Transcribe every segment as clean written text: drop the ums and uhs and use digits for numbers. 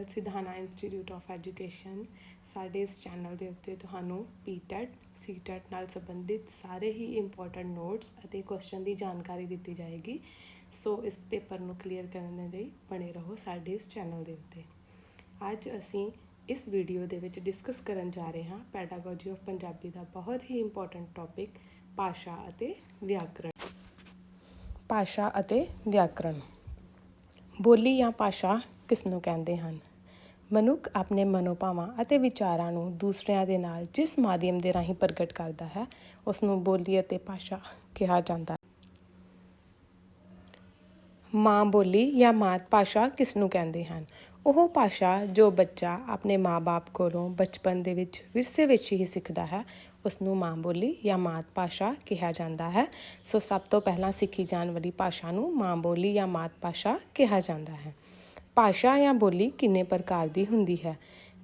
Sidhana institute of education. ਸਾਡੇ ਇਸ channel ਦੇ ਉੱਤੇ ਤੁਹਾਨੂੰ ਪੀਟੈਟ ਸੀਟੈਟ ਨਾਲ ਸੰਬੰਧਿਤ ਸਾਰੇ ਹੀ ਇੰਪੋਰਟੈਂਟ ਨੋਟਸ ਅਤੇ ਕੁਐਸਚਨ ਦੀ ਜਾਣਕਾਰੀ ਦਿੱਤੀ ਜਾਏਗੀ। ਸੋ ਇਸ ਪੇਪਰ ਨੂੰ ਕਲੀਅਰ ਕਰਨ ਦੇ ਲਈ ਬਣੇ ਰਹੋ ਸਾਡੇ ਇਸ ਚੈਨਲ ਦੇ ਉੱਤੇ। ਅੱਜ ਅਸੀਂ ਇਸ ਵੀਡੀਓ ਦੇ ਵਿੱਚ ਡਿਸਕਸ ਕਰਨ ਜਾ ਰਹੇ ਹਾਂ ਪੈਡਾਗੋਜੀ ਆਫ ਪੰਜਾਬੀ ਦਾ ਬਹੁਤ ਹੀ ਇੰਪੋਰਟੈਂਟ ਟੌਪਿਕ ਭਾਸ਼ਾ ਅਤੇ ਵਿਆਕਰਣ। ਭਾਸ਼ਾ ਅਤੇ ਵਿਆਕਰਣ। ਬੋਲੀ ਜਾਂ ਭਾਸ਼ਾ ਕਿਸ ਨੂੰ ਕਹਿੰਦੇ ਹਨ? ਮਨੁੱਖ ਆਪਣੇ ਮਨੋਭਾਵਾਂ ਅਤੇ ਵਿਚਾਰਾਂ ਨੂੰ ਦੂਸਰਿਆਂ ਦੇ ਨਾਲ ਜਿਸ ਮਾਧਿਅਮ ਦੇ ਰਾਹੀਂ ਪ੍ਰਗਟ ਕਰਦਾ ਹੈ ਉਸ ਨੂੰ ਬੋਲੀ ਅਤੇ ਭਾਸ਼ਾ ਕਿਹਾ ਜਾਂਦਾ ਹੈ। ਮਾਂ ਬੋਲੀ ਜਾਂ ਮਾਤ ਭਾਸ਼ਾ ਕਿਸ ਨੂੰ ਕਹਿੰਦੇ ਹਨ? ਉਹ ਭਾਸ਼ਾ ਜੋ ਬੱਚਾ ਆਪਣੇ ਮਾਂ-ਬਾਪ ਕੋਲੋਂ ਬਚਪਨ ਦੇ ਵਿੱਚ ਵਿਰਸੇ ਵਿੱਚ ਹੀ ਸਿੱਖਦਾ ਹੈ ਉਸ ਨੂੰ ਮਾਂ ਬੋਲੀ ਜਾਂ ਮਾਤ ਭਾਸ਼ਾ ਕਿਹਾ ਜਾਂਦਾ ਹੈ। ਸੋ ਸਭ ਤੋਂ ਪਹਿਲਾਂ ਸਿੱਖੀ ਜਾਣ ਵਾਲੀ ਭਾਸ਼ਾ ਨੂੰ ਮਾਂ ਬੋਲੀ ਜਾਂ ਮਾਤ ਭਾਸ਼ਾ ਕਿਹਾ ਜਾਂਦਾ ਹੈ। ਭਾਸ਼ਾ ਜਾਂ ਬੋਲੀ ਕਿੰਨੇ ਪ੍ਰਕਾਰ ਦੀ ਹੁੰਦੀ ਹੈ?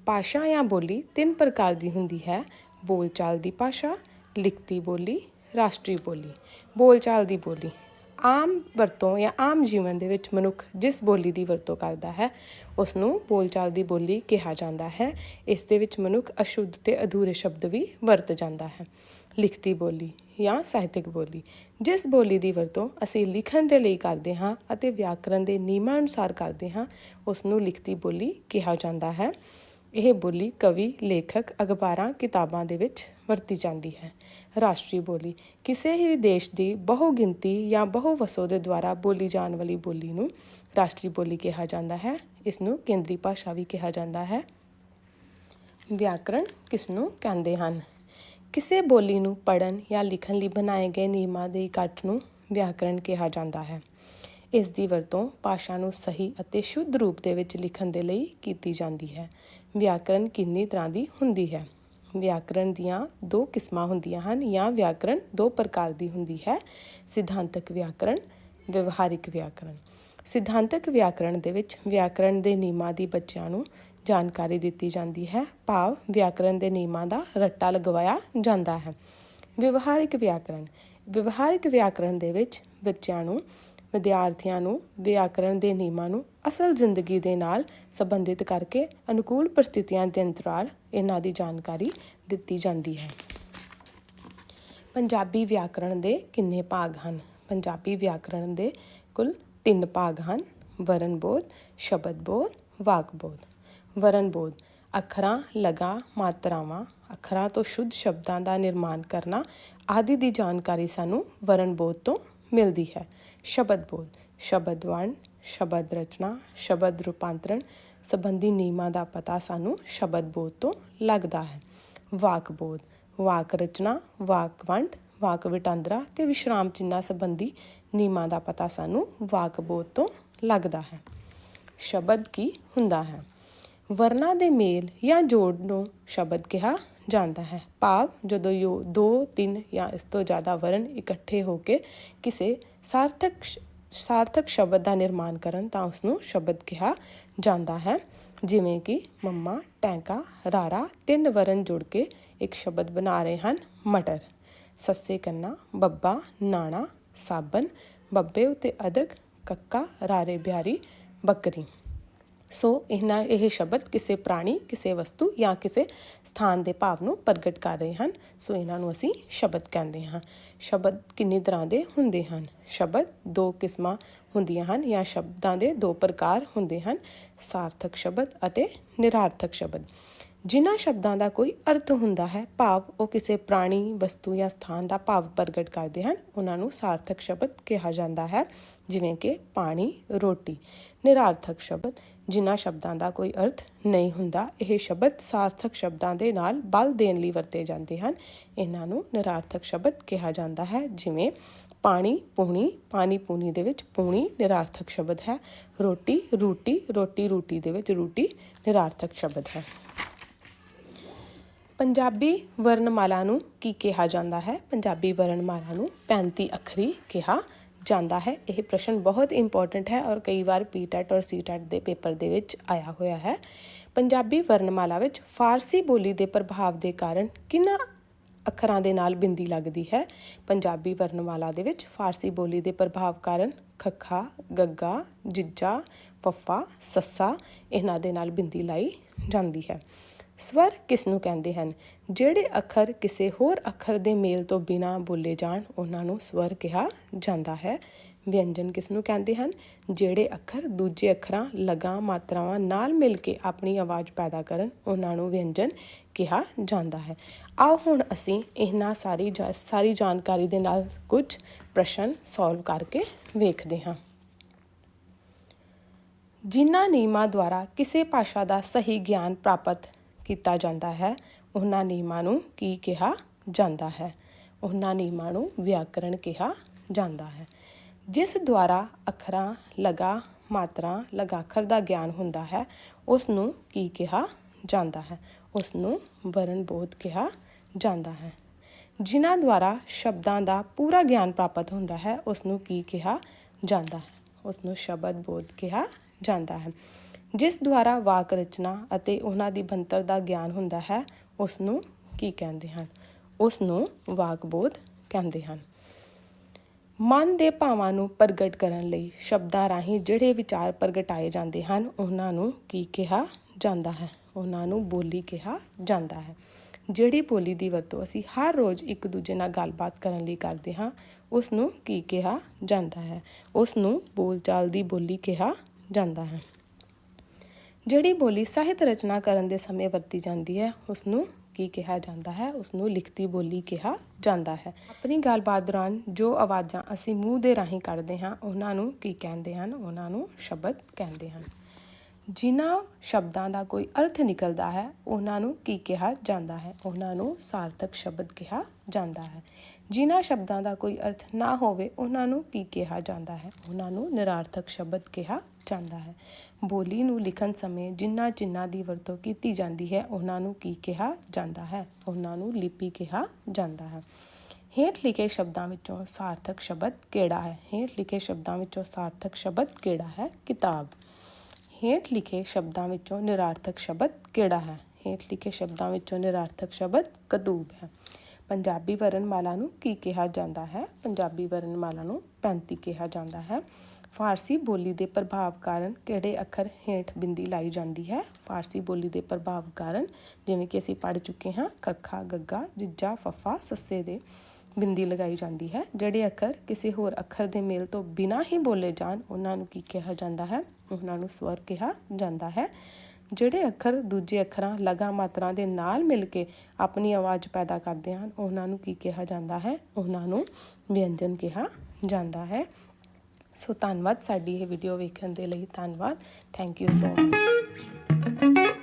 ਭਾਸ਼ਾ ਜਾਂ ਬੋਲੀ 3 ਪ੍ਰਕਾਰ ਦੀ ਹੁੰਦੀ ਹੈ: ਬੋਲਚਾਲ ਦੀ ਭਾਸ਼ਾ, ਲਿਖਤੀ ਬੋਲੀ, ਰਾਸ਼ਟਰੀ ਬੋਲੀ। ਬੋਲਚਾਲ ਦੀ ਬੋਲੀ ਆਮ ਵਰਤੋਂ ਜਾਂ ਆਮ ਜੀਵਨ ਦੇ ਵਿੱਚ ਮਨੁੱਖ ਜਿਸ ਬੋਲੀ ਦੀ ਵਰਤੋਂ ਕਰਦਾ ਹੈ ਉਸ ਨੂੰ ਬੋਲਚਾਲ ਦੀ ਬੋਲੀ ਕਿਹਾ ਜਾਂਦਾ ਹੈ। ਇਸ ਦੇ ਵਿੱਚ ਮਨੁੱਖ ਅਸ਼ੁੱਧ ਅਤੇ ਅਧੂਰੇ ਸ਼ਬਦ ਵੀ ਵਰਤ ਜਾਂਦਾ ਹੈ। ਲਿਖਤੀ ਬੋਲੀ ਜਾਂ ਸਾਹਿਤਕ ਬੋਲੀ ਜਿਸ ਬੋਲੀ ਦੀ ਵਰਤੋਂ ਅਸੀਂ ਲਿਖਣ ਦੇ ਲਈ ਕਰਦੇ ਹਾਂ ਅਤੇ ਵਿਆਕਰਣ ਦੇ ਨਿਯਮਾਂ ਅਨੁਸਾਰ ਕਰਦੇ ਹਾਂ ਉਸ ਨੂੰ ਲਿਖਤੀ ਬੋਲੀ ਕਿਹਾ ਜਾਂਦਾ ਹੈ। ਇਹ ਬੋਲੀ ਕਵੀ, ਲੇਖਕ, ਅਖਬਾਰਾਂ, ਕਿਤਾਬਾਂ ਦੇ ਵਿੱਚ ਵਰਤੀ ਜਾਂਦੀ ਹੈ। ਰਾਸ਼ਟਰੀ ਬੋਲੀ ਕਿਸੇ ਵੀ ਦੇਸ਼ ਦੀ ਬਹੁ ਗਿਣਤੀ ਜਾਂ ਬਹੁ ਵਸੋਂ ਦੇ ਦੁਆਰਾ ਬੋਲੀ ਜਾਣ ਵਾਲੀ ਬੋਲੀ ਨੂੰ ਰਾਸ਼ਟਰੀ ਬੋਲੀ ਕਿਹਾ ਜਾਂਦਾ ਹੈ। ਇਸ ਨੂੰ ਕੇਂਦਰੀ ਭਾਸ਼ਾ ਵੀ ਕਿਹਾ ਜਾਂਦਾ ਹੈ। ਵਿਆਕਰਣ ਕਿਸ ਨੂੰ ਕਹਿੰਦੇ ਹਨ? ਕਿਸੇ ਬੋਲੀ ਨੂੰ ਪੜ੍ਹਨ ਜਾਂ ਲਿਖਣ ਲਈ ਬਣਾਏ ਗਏ ਨਿਯਮਾਂ ਦੇ ਇਕੱਠ ਨੂੰ ਵਿਆਕਰਣ ਕਿਹਾ ਜਾਂਦਾ ਹੈ। ਇਸ ਦੀ ਵਰਤੋਂ ਭਾਸ਼ਾ ਨੂੰ ਸਹੀ ਅਤੇ ਸ਼ੁੱਧ ਰੂਪ ਦੇ ਵਿੱਚ ਲਿਖਣ ਦੇ ਲਈ ਕੀਤੀ ਜਾਂਦੀ ਹੈ। ਵਿਆਕਰਣ ਕਿੰਨੀ ਤਰ੍ਹਾਂ ਦੀ ਹੁੰਦੀ ਹੈ? ਵਿਆਕਰਣ ਦੀਆਂ 2 ਕਿਸਮਾਂ ਹੁੰਦੀਆਂ ਹਨ ਜਾਂ ਵਿਆਕਰਣ 2 ਪ੍ਰਕਾਰ ਦੀ ਹੁੰਦੀ ਹੈ: ਸਿਧਾਂਤਕ ਵਿਆਕਰਣ, ਵਿਵਹਾਰਿਕ ਵਿਆਕਰਣ। ਸਿਧਾਂਤਕ ਵਿਆਕਰਣ ਦੇ ਵਿੱਚ ਵਿਆਕਰਣ ਦੇ ਨਿਯਮਾਂ ਦੀ ਬੱਚਿਆਂ ਨੂੰ ਜਾਣਕਾਰੀ ਦਿੱਤੀ ਜਾਂਦੀ ਹੈ, ਭਾਵ ਵਿਆਕਰਣ ਦੇ ਨਿਯਮਾਂ ਦਾ ਰੱਟਾ ਲਗਵਾਇਆ ਜਾਂਦਾ ਹੈ। ਵਿਵਹਾਰਿਕ ਵਿਆਕਰਣ ਵਿਵਹਾਰਿਕ ਵਿਆਕਰਣ ਦੇ ਵਿੱਚ ਵਿਦਿਆਰਥੀਆਂ ਨੂੰ ਵਿਆਕਰਣ ਦੇ ਨਿਯਮਾਂ ਨੂੰ ਅਸਲ ਜ਼ਿੰਦਗੀ ਦੇ ਨਾਲ ਸੰਬੰਧਿਤ ਕਰਕੇ ਅਨੁਕੂਲ ਪਰਿਸਥਿਤੀਆਂ ਦੇ ਅੰਤਰਾਲ ਇਹਨਾਂ ਦੀ ਜਾਣਕਾਰੀ ਦਿੱਤੀ ਜਾਂਦੀ ਹੈ। ਪੰਜਾਬੀ ਵਿਆਕਰਣ ਦੇ ਕਿੰਨੇ ਭਾਗ ਹਨ? ਪੰਜਾਬੀ ਵਿਆਕਰਣ ਦੇ ਕੁੱਲ 3 ਭਾਗ ਹਨ: ਵਰਨ ਬੋਧ, ਸ਼ਬਦ ਬੋਧ, ਵਾਕ ਬੋਧ। ਵਰਨ ਬੋਧ ਅੱਖਰਾਂ, ਲਗਾਂ, ਮਾਤਰਾਵਾਂ, ਅੱਖਰਾਂ ਤੋਂ ਸ਼ੁੱਧ ਸ਼ਬਦਾਂ ਦਾ ਨਿਰਮਾਣ ਕਰਨਾ ਆਦਿ ਦੀ ਜਾਣਕਾਰੀ ਸਾਨੂੰ ਵਰਨ ਬੋਧ ਤੋਂ ਮਿਲਦੀ ਹੈ। ਸ਼ਬਦ ਬੋਧ ਸ਼ਬਦ ਵੰਡ, ਸ਼ਬਦ ਰਚਨਾ, ਸ਼ਬਦ ਰੂਪਾਂਤਰਣ ਸੰਬੰਧੀ ਨਿਯਮਾਂ ਦਾ ਪਤਾ ਸਾਨੂੰ ਸ਼ਬਦ ਬੋਧ ਤੋਂ ਲੱਗਦਾ ਹੈ। ਵਾਕ ਬੋਧ ਵਾਕ ਰਚਨਾ, ਵਾਕ ਵੰਡ, ਵਾਕ ਵਟਾਂਦਰਾ ਅਤੇ ਵਿਸ਼ਰਾਮ ਚਿੰਨ੍ਹਾਂ ਸੰਬੰਧੀ ਨਿਯਮਾਂ ਦਾ ਪਤਾ ਸਾਨੂੰ ਵਾਕ ਬੋਧ ਤੋਂ ਲੱਗਦਾ ਹੈ। ਸ਼ਬਦ ਕੀ ਹੁੰਦਾ ਹੈ? ਵਰਨਾਂ ਦੇ ਮੇਲ ਜਾਂ ਜੋੜ ਨੂੰ ਸ਼ਬਦ ਕਿਹਾ ਜਾਂਦਾ ਹੈ, ਭਾਵ ਜਦੋਂ 2, 3 ਜਾਂ ਇਸ ਤੋਂ ਜ਼ਿਆਦਾ ਵਰਨ ਇਕੱਠੇ ਹੋ ਕੇ ਕਿਸੇ ਸਾਰਥਕ ਸ਼ਬਦ ਦਾ ਨਿਰਮਾਣ ਕਰਨ ਤਾਂ ਉਸਨੂੰ ਸ਼ਬਦ ਕਿਹਾ ਜਾਂਦਾ ਹੈ। ਜਿਵੇਂ ਕਿ ਮੰਮਾ, ਟੈਂਕਾ, ਰਾਰਾ 3 ਵਰਨ ਜੁੜ ਕੇ ਇੱਕ ਸ਼ਬਦ ਬਣਾ ਰਹੇ ਹਨ ਮਟਰ। ਸੱਸੇ ਕੰਨਾ, ਬੱਬਾ, ਨਾਣਾ, ਸਾਬਣ, ਬੱਬੇ ਉੱਤੇ ਅਦਕ, ਕੱਕਾ, ਰਾਰੇ ਬਿਹਾਰੀ, ਬੱਕਰੀ। ਸੋ ਇਹ ਸ਼ਬਦ ਕਿਸੇ ਪ੍ਰਾਣੀ, ਕਿਸੇ ਵਸਤੂ ਜਾਂ ਕਿਸੇ ਸਥਾਨ ਦੇ ਭਾਵ ਨੂੰ ਪ੍ਰਗਟ ਕਰ ਰਹੇ ਹਨ। ਸੋ ਇਹਨਾਂ ਨੂੰ ਅਸੀਂ ਸ਼ਬਦ ਕਹਿੰਦੇ ਹਾਂ। ਸ਼ਬਦ ਕਿੰਨੀ ਤਰ੍ਹਾਂ ਦੇ ਹੁੰਦੇ ਹਨ? ਸ਼ਬਦ 2 ਕਿਸਮਾਂ ਹੁੰਦੀਆਂ ਹਨ ਜਾਂ ਸ਼ਬਦਾਂ ਦੇ 2 ਪ੍ਰਕਾਰ ਹੁੰਦੇ ਹਨ: ਸਾਰਥਕ ਸ਼ਬਦ ਅਤੇ ਨਿਰਾਰਥਕ ਸ਼ਬਦ। ਜਿਨ੍ਹਾਂ ਸ਼ਬਦਾਂ ਦਾ ਕੋਈ ਅਰਥ ਹੁੰਦਾ ਹੈ, ਭਾਵ ਉਹ ਕਿਸੇ ਪ੍ਰਾਣੀ, ਵਸਤੂ ਜਾਂ ਸਥਾਨ ਦਾ ਭਾਵ ਪ੍ਰਗਟ ਕਰਦੇ ਹਨ, ਉਹਨਾਂ ਨੂੰ ਸਾਰਥਕ ਸ਼ਬਦ ਕਿਹਾ ਜਾਂਦਾ ਹੈ। ਜਿਵੇਂ ਕਿ ਪਾਣੀ, ਰੋਟੀ। ਨਿਰਾਰਥਕ ਸ਼ਬਦ ਜਿਨ੍ਹਾਂ ਸ਼ਬਦਾਂ ਦਾ ਕੋਈ ਅਰਥ ਨਹੀਂ ਹੁੰਦਾ, ਇਹ ਸ਼ਬਦ ਸਾਰਥਕ ਸ਼ਬਦਾਂ ਦੇ ਨਾਲ ਬਲ ਦੇਣ ਲਈ ਵਰਤੇ ਜਾਂਦੇ ਹਨ, ਇਹਨਾਂ ਨੂੰ ਨਿਰਾਰਥਕ ਸ਼ਬਦ ਕਿਹਾ ਜਾਂਦਾ ਹੈ। ਜਿਵੇਂ ਪਾਣੀ, ਪੂਣੀ। ਪਾਣੀ ਪੂਣੀ ਦੇ ਵਿੱਚ ਪੂਣੀ ਨਿਰਾਰਥਕ ਸ਼ਬਦ ਹੈ। ਰੋਟੀ, ਰੂਟੀ। ਰੋਟੀ ਰੂਟੀ ਦੇ ਵਿੱਚ ਰੂਟੀ ਨਿਰਾਰਥਕ ਸ਼ਬਦ ਹੈ। ਪੰਜਾਬੀ ਵਰਣਮਾਲਾ ਨੂੰ ਕੀ ਕਿਹਾ ਜਾਂਦਾ ਹੈ? ਪੰਜਾਬੀ ਵਰਣਮਾਲਾ ਨੂੰ 35 ਅੱਖਰੀ ਕਿਹਾ ਜਾਂਦਾ ਹੈ। ਇਹ ਪ੍ਰਸ਼ਨ ਬਹੁਤ ਇੰਪੋਰਟੈਂਟ ਹੈ ਔਰ ਕਈ ਵਾਰ ਪੀਟੈਟ ਔਰ ਸੀਟੈਟ ਦੇ ਪੇਪਰ ਦੇ ਵਿੱਚ ਆਇਆ ਹੋਇਆ ਹੈ। ਪੰਜਾਬੀ ਵਰਣਮਾਲਾ ਵਿੱਚ ਫਾਰਸੀ ਬੋਲੀ ਦੇ ਪ੍ਰਭਾਵ ਦੇ ਕਾਰਨ ਕਿੰਨਾ ਅੱਖਰਾਂ ਦੇ ਨਾਲ ਬਿੰਦੀ ਲੱਗਦੀ ਹੈ। ਪੰਜਾਬੀ ਵਰਨਮਾਲਾ ਦੇ ਵਿੱਚ ਫਾਰਸੀ ਬੋਲੀ ਦੇ ਪ੍ਰਭਾਵ ਕਾਰਨ ਖੱਖਾ, ਗੱਗਾ, ਜਿੱਜਾ, ਫੱਫਾ, ਸੱਸਾ ਇਹਨਾਂ ਦੇ ਨਾਲ ਬਿੰਦੀ ਲਾਈ ਜਾਂਦੀ ਹੈ। ਸਵਰ ਕਿਸ ਨੂੰ ਕਹਿੰਦੇ ਹਨ? ਜਿਹੜੇ ਅੱਖਰ ਕਿਸੇ ਹੋਰ ਅੱਖਰ ਦੇ ਮੇਲ ਤੋਂ ਬਿਨਾਂ ਬੋਲੇ ਜਾਣ ਉਹਨਾਂ ਨੂੰ ਸਵਰ ਕਿਹਾ ਜਾਂਦਾ ਹੈ। ਵਿਅੰਜਨ ਕਿਸ ਨੂੰ ਕਹਿੰਦੇ ਹਨ? ਜਿਹੜੇ ਅੱਖਰ ਦੂਜੇ ਅੱਖਰਾਂ, ਲਗਾਂ, ਮਾਤਰਾਵਾਂ ਨਾਲ ਮਿਲ ਕੇ ਆਪਣੀ ਆਵਾਜ਼ ਪੈਦਾ ਕਰਨ ਉਹਨਾਂ ਨੂੰ ਵਿਅੰਜਨ ਕਿਹਾ ਜਾਂਦਾ ਹੈ। ਆਓ ਹੁਣ ਅਸੀਂ ਇਹਨਾਂ ਸਾਰੀ ਜਾਣਕਾਰੀ ਦੇ ਨਾਲ ਕੁਝ ਪ੍ਰਸ਼ਨ ਸੋਲਵ ਕਰਕੇ ਵੇਖਦੇ ਹਾਂ। ਜਿਨ੍ਹਾਂ ਨਿਯਮਾਂ ਦੁਆਰਾ ਕਿਸੇ ਭਾਸ਼ਾ ਦਾ ਸਹੀ ਗਿਆਨ ਪ੍ਰਾਪਤ ਕੀਤਾ ਜਾਂਦਾ ਹੈ ਉਹਨਾਂ ਨਿਯਮਾਂ ਨੂੰ ਕੀ ਕਿਹਾ ਜਾਂਦਾ ਹੈ? ਉਹਨਾਂ ਨਿਯਮਾਂ ਨੂੰ ਵਿਆਕਰਣ ਕਿਹਾ ਜਾਂਦਾ ਹੈ। ਜਿਸ ਦੁਆਰਾ ਅੱਖਰਾਂ, ਲਗਾਂ, ਮਾਤਰਾ, ਲਗਾਖਰ ਦਾ ਗਿਆਨ ਹੁੰਦਾ ਹੈ ਉਸ ਨੂੰ ਕੀ ਕਿਹਾ ਜਾਂਦਾ ਹੈ? ਉਸ ਨੂੰ ਵਰਣਬੋਧ ਕਿਹਾ ਜਾਂਦਾ ਹੈ। ਜਿਨ੍ਹਾਂ ਦੁਆਰਾ ਸ਼ਬਦਾਂ ਦਾ ਪੂਰਾ ਗਿਆਨ ਪ੍ਰਾਪਤ ਹੁੰਦਾ ਹੈ ਉਸ ਨੂੰ ਕੀ ਕਿਹਾ ਜਾਂਦਾ ਹੈ? ਉਸ ਨੂੰ ਸ਼ਬਦ ਬੋਧ ਕਿਹਾ ਜਾਂਦਾ ਹੈ। ਜਿਸ ਦੁਆਰਾ ਵਾਕ ਰਚਨਾ ਅਤੇ ਉਹਨਾਂ ਦੀ ਬਣਤਰ ਦਾ ਗਿਆਨ ਹੁੰਦਾ ਹੈ ਉਸ ਨੂੰ ਕੀ ਕਹਿੰਦੇ ਹਨ? ਉਸ ਨੂੰ ਵਾਕ ਬੋਧ ਕਹਿੰਦੇ ਹਨ। ਮਨ ਦੇ ਭਾਵਾਂ ਨੂੰ ਪ੍ਰਗਟ ਕਰਨ ਲਈ ਸ਼ਬਦਾਂ ਰਾਹੀਂ ਜਿਹੜੇ ਵਿਚਾਰ ਪ੍ਰਗਟਾਏ ਜਾਂਦੇ ਹਨ ਉਹਨਾਂ ਨੂੰ ਕੀ ਕਿਹਾ ਜਾਂਦਾ ਹੈ? ਉਹਨਾਂ ਨੂੰ ਬੋਲੀ ਕਿਹਾ ਜਾਂਦਾ ਹੈ। ਜਿਹੜੀ ਬੋਲੀ ਦੀ ਵਰਤੋਂ ਅਸੀਂ ਹਰ ਰੋਜ਼ ਇੱਕ ਦੂਜੇ ਨਾਲ ਗੱਲਬਾਤ ਕਰਨ ਲਈ ਕਰਦੇ ਹਾਂ ਉਸ ਨੂੰ ਕੀ ਕਿਹਾ ਜਾਂਦਾ ਹੈ? ਉਸ ਨੂੰ ਬੋਲਚਾਲ ਦੀ ਬੋਲੀ ਕਿਹਾ ਜਾਂਦਾ ਹੈ। ਜਿਹੜੀ ਬੋਲੀ ਸਾਹਿਤ ਰਚਨਾ ਕਰਨ ਦੇ ਸਮੇਂ ਵਰਤੀ ਜਾਂਦੀ ਹੈ ਉਸ ਨੂੰ ਕੀ ਕਿਹਾ ਜਾਂਦਾ ਹੈ? ਉਸ ਨੂੰ ਲਿਖਤੀ ਬੋਲੀ ਕਿਹਾ ਜਾਂਦਾ ਹੈ। ਆਪਣੀ ਗੱਲਬਾਤ ਦੌਰਾਨ ਜੋ ਆਵਾਜ਼ਾਂ ਅਸੀਂ ਮੂੰਹ ਦੇ ਰਾਹੀਂ ਕੱਢਦੇ ਹਾਂ ਉਹਨਾਂ ਨੂੰ ਕੀ ਕਹਿੰਦੇ ਹਨ? ਉਹਨਾਂ ਨੂੰ ਸ਼ਬਦ ਕਹਿੰਦੇ ਹਨ। ਜਿਨ੍ਹਾਂ ਸ਼ਬਦਾਂ ਦਾ ਕੋਈ ਅਰਥ ਨਿਕਲਦਾ ਹੈ ਉਹਨਾਂ ਨੂੰ ਕੀ ਕਿਹਾ ਜਾਂਦਾ ਹੈ? ਉਹਨਾਂ ਨੂੰ ਸਾਰਥਕ ਸ਼ਬਦ ਕਿਹਾ ਜਾਂਦਾ ਹੈ। ਜਿਨ੍ਹਾਂ ਸ਼ਬਦਾਂ ਦਾ ਕੋਈ ਅਰਥ ਨਾ ਹੋਵੇ ਉਹਨਾਂ ਨੂੰ ਕੀ ਕਿਹਾ ਜਾਂਦਾ ਹੈ? ਉਹਨਾਂ ਨੂੰ ਨਿਰਾਰਥਕ ਸ਼ਬਦ ਕਿਹਾ ਜਾਂਦਾ ਹੈ। ਬੋਲੀ ਨੂੰ ਲਿਖਣ ਸਮੇਂ ਜਿਨ੍ਹਾਂ ਚਿੰਨ੍ਹਾਂ ਦੀ ਵਰਤੋਂ ਕੀਤੀ ਜਾਂਦੀ ਹੈ ਉਹਨਾਂ ਨੂੰ ਕੀ ਕਿਹਾ ਜਾਂਦਾ ਹੈ? ਉਹਨਾਂ ਨੂੰ ਲਿਪੀ ਕਿਹਾ ਜਾਂਦਾ ਹੈ। ਹੇਠ ਲਿਖੇ ਸ਼ਬਦਾਂ ਵਿੱਚੋਂ ਸਾਰਥਕ ਸ਼ਬਦ ਕਿਹੜਾ ਹੈ? ਹੇਠ ਲਿਖੇ ਸ਼ਬਦਾਂ ਵਿੱਚੋਂ ਸਾਰਥਕ ਸ਼ਬਦ ਕਿਹੜਾ ਹੈ? ਕਿਤਾਬ। ਹੇਠ ਲਿਖੇ ਸ਼ਬਦਾਂ ਵਿੱਚੋਂ ਨਿਰਾਰਥਕ ਸ਼ਬਦ ਕਿਹੜਾ ਹੈ? ਹੇਠ ਲਿਖੇ ਸ਼ਬਦਾਂ ਵਿੱਚੋਂ ਨਿਰਾਰਥਕ ਸ਼ਬਦ ਕਤੂਬ ਹੈ। ਪੰਜਾਬੀ ਵਰਨਮਾਲਾ ਨੂੰ ਕੀ ਕਿਹਾ ਜਾਂਦਾ ਹੈ? ਪੰਜਾਬੀ ਵਰਨਮਾਲਾ ਨੂੰ 35 ਕਿਹਾ ਜਾਂਦਾ ਹੈ। ਫਾਰਸੀ ਬੋਲੀ ਦੇ ਪ੍ਰਭਾਵ ਕਾਰਨ ਕਿਹੜੇ ਅੱਖਰ ਹੇਠ ਬਿੰਦੀ ਲਾਈ ਜਾਂਦੀ ਹੈ? ਫਾਰਸੀ ਬੋਲੀ ਦੇ ਪ੍ਰਭਾਵ ਕਾਰਨ ਜਿਵੇਂ ਕਿ ਅਸੀਂ ਪੜ੍ਹ ਚੁੱਕੇ ਹਾਂ ਖੱਖਾ, ਗੱਗਾ, ਜਿੱਜਾ, ਫੱਫਾ, ਸੱਸੇ ਦੇ ਬਿੰਦੀ ਲਗਾਈ ਜਾਂਦੀ ਹੈ। ਜਿਹੜੇ ਅੱਖਰ ਕਿਸੇ ਹੋਰ ਅੱਖਰ ਦੇ ਮੇਲ ਤੋਂ ਬਿਨਾਂ ਹੀ ਬੋਲੇ ਜਾਣ ਉਹਨਾਂ ਨੂੰ ਕੀ ਕਿਹਾ ਜਾਂਦਾ ਹੈ? ਉਹਨਾਂ ਨੂੰ ਸਵਰ ਕਿਹਾ ਜਾਂਦਾ ਹੈ। ਜਿਹੜੇ ਅੱਖਰ ਦੂਜੇ ਅੱਖਰਾਂ, ਲਗਾਂ, ਮਾਤਰਾ ਦੇ ਨਾਲ ਮਿਲ ਕੇ ਆਪਣੀ ਆਵਾਜ਼ ਪੈਦਾ ਕਰਦੇ ਹਨ ਉਹਨਾਂ ਨੂੰ ਕੀ ਕਿਹਾ ਜਾਂਦਾ ਹੈ? ਉਹਨਾਂ ਨੂੰ ਵਿਅੰਜਨ ਕਿਹਾ ਜਾਂਦਾ ਹੈ। ਸੋ ਧੰਨਵਾਦ। ਸਾਡੀ ਇਹ ਵੀਡੀਓ ਵੇਖਣ ਦੇ ਲਈ ਧੰਨਵਾਦ। Thank you so much.